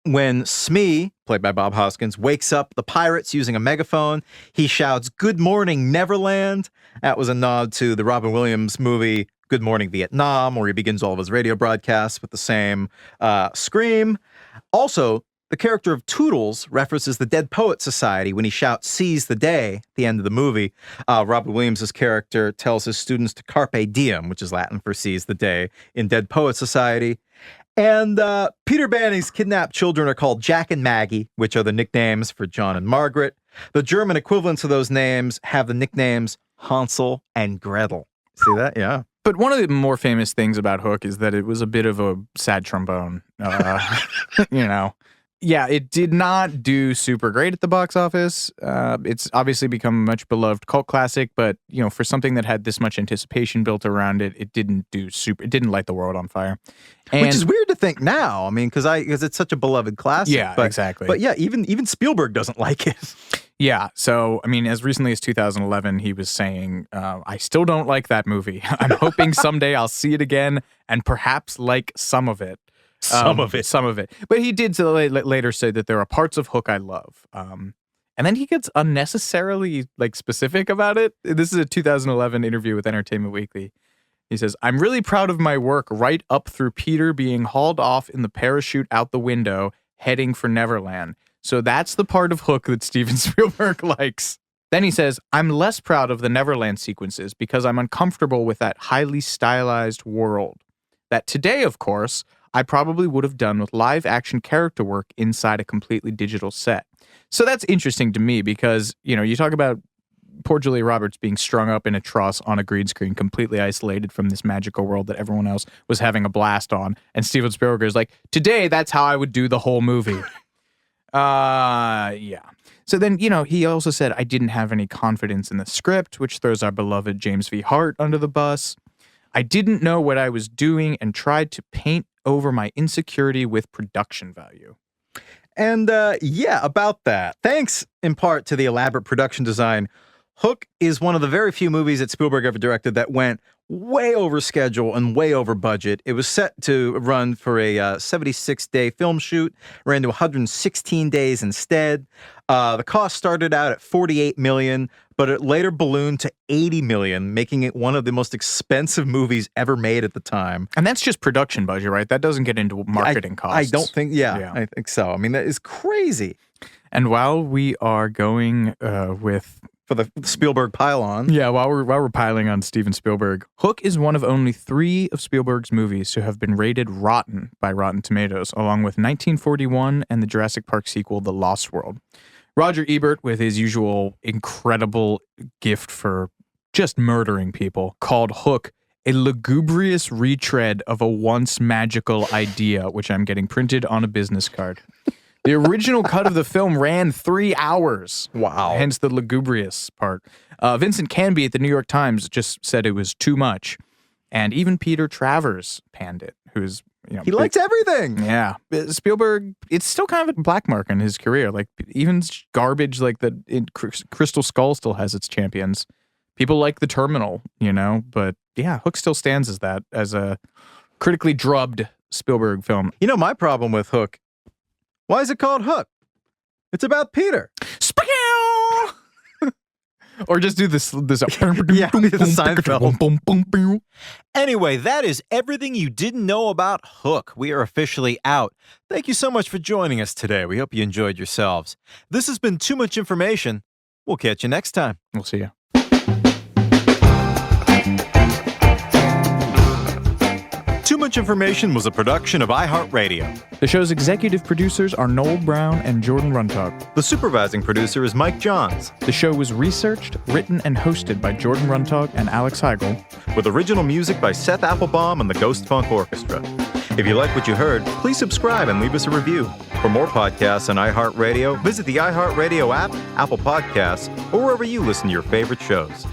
When Smee, played by Bob Hoskins, wakes up the pirates using a megaphone, he shouts, "Good morning, Neverland." That was a nod to the Robin Williams movie Good Morning Vietnam, where he begins all of his radio broadcasts with the same scream. Also, the character of Toodles references the Dead Poets Society when he shouts "Seize the Day" at the end of the movie. Robin Williams' character tells his students to carpe diem, which is Latin for seize the day, in Dead Poets Society. And Peter Banning's kidnapped children are called Jack and Maggie, which are the nicknames for John and Margaret. The German equivalents of those names have the nicknames Hansel and Gretel. See that? Yeah. But one of the more famous things about Hook is that it was a bit of a sad trombone. Yeah, it did not do super great at the box office. It's obviously become a much beloved cult classic, but for something that had this much anticipation built around it, it didn't light the world on fire. Which is weird to think now. I mean, because it's such a beloved classic. Yeah, exactly. But yeah, even Spielberg doesn't like it. Yeah, so I mean, as recently as 2011, he was saying, "I still don't like that movie. I'm hoping someday I'll see it again and perhaps like some of it." Some of it. But he did later say that there are parts of Hook I love. And then he gets unnecessarily specific about it. This is a 2011 interview with Entertainment Weekly. He says, "I'm really proud of my work right up through Peter being hauled off in the parachute out the window, heading for Neverland. So that's the part of Hook that Steven Spielberg likes." Then he says, "I'm less proud of the Neverland sequences because I'm uncomfortable with that highly stylized world. That today, of course, I probably would have done with live action character work inside a completely digital set." So that's interesting to me because, you talk about poor Julia Roberts being strung up in a truss on a green screen, completely isolated from this magical world that everyone else was having a blast on. And Steven Spielberg is like, today, that's how I would do the whole movie. Yeah. So then, he also said, "I didn't have any confidence in the script," which throws our beloved James V. Hart under the bus. "I didn't know what I was doing and tried to paint over my insecurity with production value." And about that. Thanks in part to the elaborate production design, Hook is one of the very few movies that Spielberg ever directed that went way over schedule and way over budget. It was set to run for a 76-day film shoot, ran to 116 days instead. The cost started out at $48 million, but it later ballooned to $80 million, making it one of the most expensive movies ever made at the time. And that's just production budget, right? That doesn't get into marketing costs. I don't think, I think so. I mean, that is crazy. And while we are going for the Spielberg pile-on. Yeah, while we're piling on Steven Spielberg, Hook is one of only 3 of Spielberg's movies to have been rated rotten by Rotten Tomatoes, along with 1941 and the Jurassic Park sequel, The Lost World. Roger Ebert, with his usual incredible gift for just murdering people, called Hook a lugubrious retread of a once magical idea, which I'm getting printed on a business card. The original cut of the film ran 3 hours. Wow. Hence the lugubrious part. Vincent Canby at the New York Times just said it was too much. And even Peter Travers panned it, who's, he likes everything. Yeah. Spielberg, it's still kind of a black mark in his career. Even garbage like Crystal Skull still has its champions. People like The Terminal, but yeah, Hook still stands as that, as a critically drubbed Spielberg film. My problem with Hook, why is it called Hook? It's about Peter. Or just do this. Yeah, the Seinfeld. Anyway, that is everything you didn't know about Hook. We are officially out. Thank you so much for joining us today. We hope you enjoyed yourselves. This has been Too Much Information. We'll catch you next time. We'll see you. Too Much Information was a production of iHeartRadio. The show's executive producers are Noel Brown and Jordan Runtagh. The supervising producer is Mike Johns. The show was researched, written, and hosted by Jordan Runtagh and Alex Heigl. With original music by Seth Applebaum and the Ghost Funk Orchestra. If you like what you heard, please subscribe and leave us a review. For more podcasts on iHeartRadio, visit the iHeartRadio app, Apple Podcasts, or wherever you listen to your favorite shows.